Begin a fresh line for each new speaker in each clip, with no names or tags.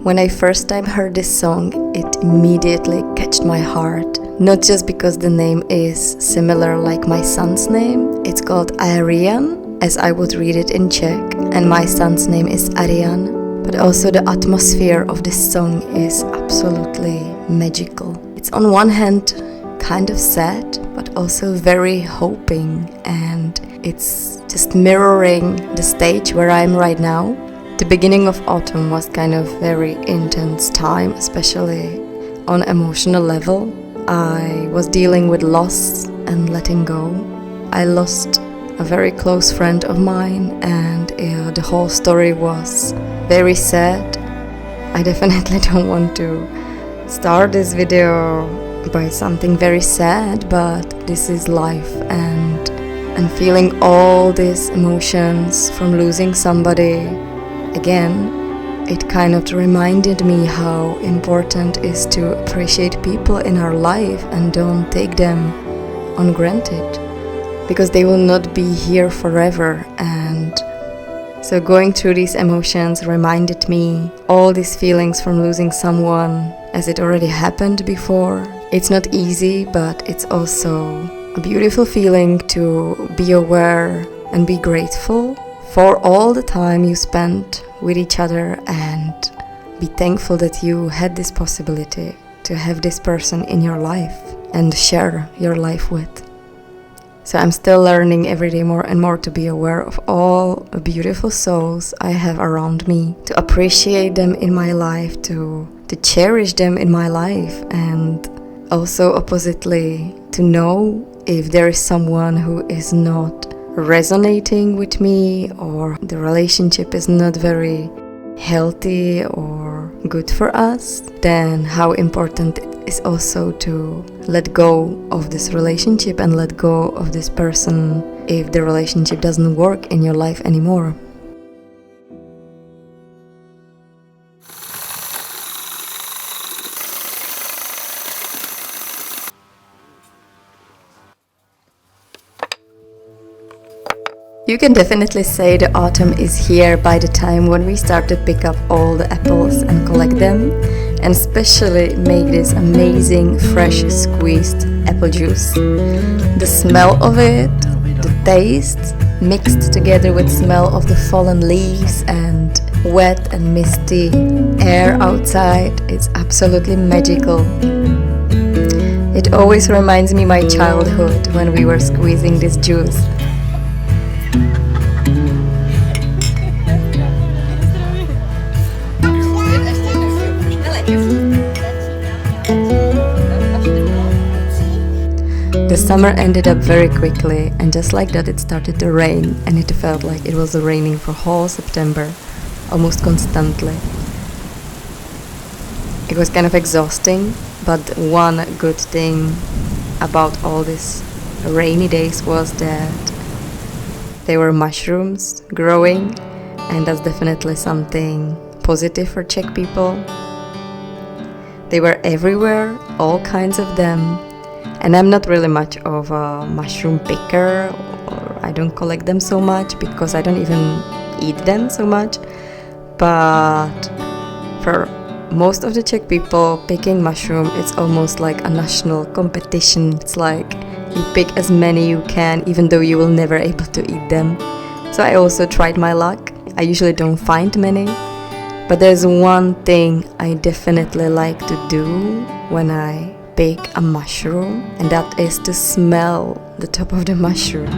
When I first time heard this song, it immediately catched my heart. Not just because the name is similar like my son's name, it's called Aerian, as I would read it in Czech, and my son's name is Aerian, but also the atmosphere of this song is absolutely magical. It's on one hand kind of sad, but also very hoping, and it's just mirroring the stage where I am right now. The beginning of autumn was kind of very intense time, especially on emotional level. I was dealing with loss and letting go. I lost a very close friend of mine, and the whole story was very sad. I definitely don't want to start this video by something very sad, but this is life, and feeling all these emotions from losing somebody again, it kind of reminded me how important it is to appreciate people in our life and don't take them on granted, because they will not be here forever. And so going through these emotions reminded me all these feelings from losing someone, as it already happened before. It's not easy, but it's also a beautiful feeling to be aware and be grateful for all the time you spent with each other, and be thankful that you had this possibility to have this person in your life and share your life with. So I'm still learning every day more and more to be aware of all the beautiful souls I have around me, to appreciate them in my life, to cherish them in my life, and also oppositely to know if there is someone who is not resonating with me, or the relationship is not very healthy or good for us, then how important it is also to let go of this relationship and let go of this person if the relationship doesn't work in your life anymore. You can definitely say the autumn is here by the time when we start to pick up all the apples and collect them, and especially make this amazing fresh squeezed apple juice. The smell of it, the taste, mixed together with smell of the fallen leaves and wet and misty air outside, it's absolutely magical. It always reminds me my childhood when we were squeezing this juice. The summer ended up very quickly, and just like that it started to rain, and it felt like it was raining for whole September, almost constantly. It was kind of exhausting, but one good thing about all these rainy days was that there were mushrooms growing, and that's definitely something positive for Czech people. They were everywhere, all kinds of them. And I'm not really much of a mushroom picker, or I don't collect them so much because I don't even eat them so much. But for most of the Czech people, picking mushroom, it's almost like a national competition. It's like you pick as many you can, even though you will never able to eat them. So I also tried my luck. I usually don't find many, but there's one thing I definitely like to do when I pick a mushroom, and that is to smell the top of the mushroom,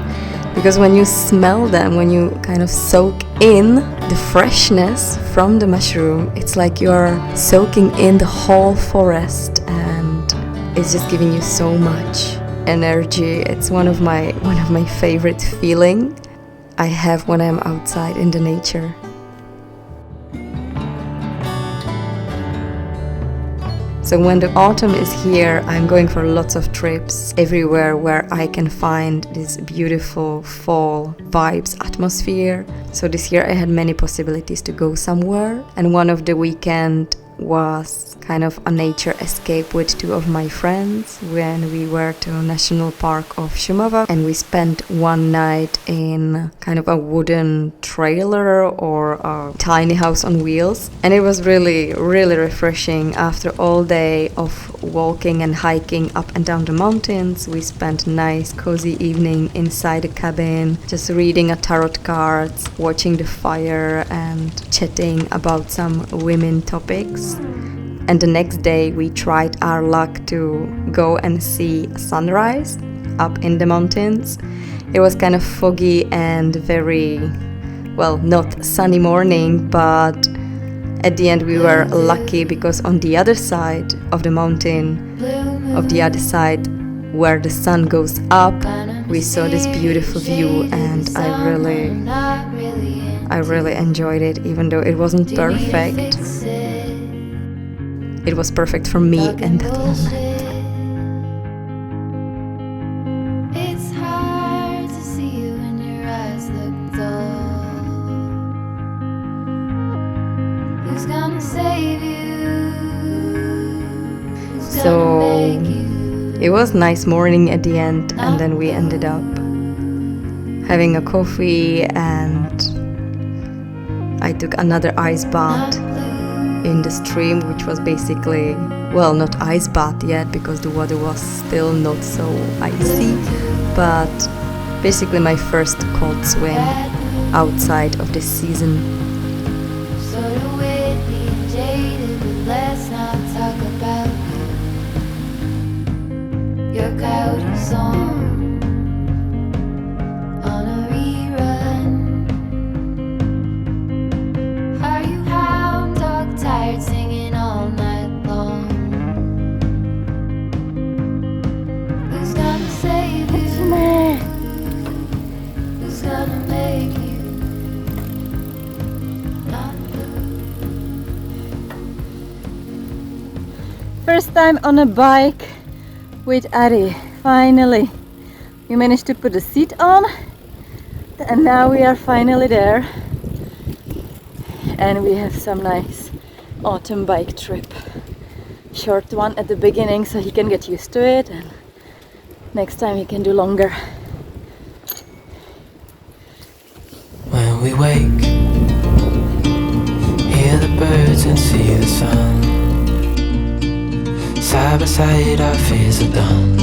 because when you smell them, when you kind of soak in the freshness from the mushroom, it's like you're soaking in the whole forest, and it's just giving you so much energy. It's one of my favorite feeling I have when I'm outside in the nature. So when the autumn is here, I'm going for lots of trips everywhere where I can find this beautiful fall vibes atmosphere. So this year I had many possibilities to go somewhere, and one of the weekend was kind of a nature escape with two of my friends when we were to National Park of Šumava, and we spent one night in kind of a wooden trailer or a tiny house on wheels, and it was really refreshing. After all day of walking and hiking up and down the mountains, we spent a nice cozy evening inside a cabin, just reading a tarot cards, watching the fire and chatting about some women topics. And the next day we tried our luck to go and see a sunrise up in the mountains. It was kind of foggy and very, well, not sunny morning, but at the end we were lucky because on the other side of the mountain, of the other side where the sun goes up, we saw this beautiful view, and I really enjoyed it, even though it wasn't perfect. It was perfect for me in that moment.
It's hard to see you when your eyes look dull. Who's gonna save you? Who's
So
gonna make you?
it was a nice morning at the end, and then we ended up having a coffee, and I took another ice bath in the stream, which was basically, well, not ice bath yet because the water was still not so icy, but basically my first cold swim outside of this season.
Sort of witty and jaded, but let's not talk about your coyote song on a rerun. Are you hound dog tired singing all night long? Who's gonna save you? Who's gonna make you not blue?
First time on a bike with Ari, finally. We managed to put the seat on, and now we are finally there. And we have some nice autumn bike trip. Short one at the beginning so he can get used to it, and next time he can do longer.
When we wake, hear the birds and see the sun. Side by side our fears are done.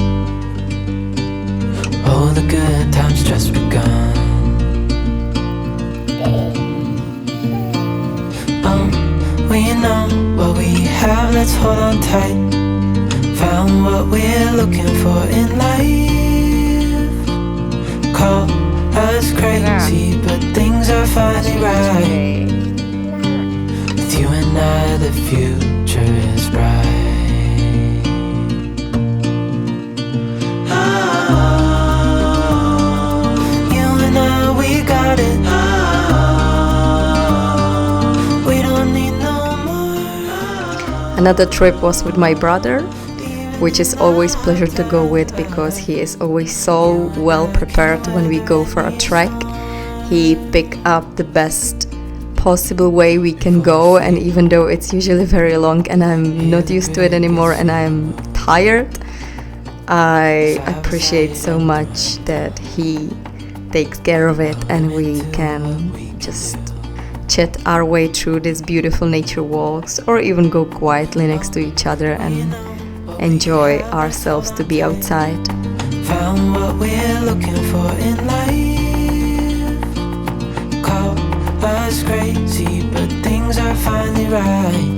All the good times just begun. We know what we have, let's hold on tight. Found what we're looking for in life. Call us crazy, but things are finally right. With you and I, the future is bright.
Another trip was with my brother, which is always pleasure to go with because he is always so well prepared when we go for a trek. He picked up the best possible way we can go, and even though it's usually very long and I'm not used to it anymore and I'm tired, I appreciate so much that he takes care of it and we can just chat our way through these beautiful nature walks, or even go quietly next to each other and enjoy ourselves to be outside.
Found what we're looking for in life. Call us crazy, but things are finally right.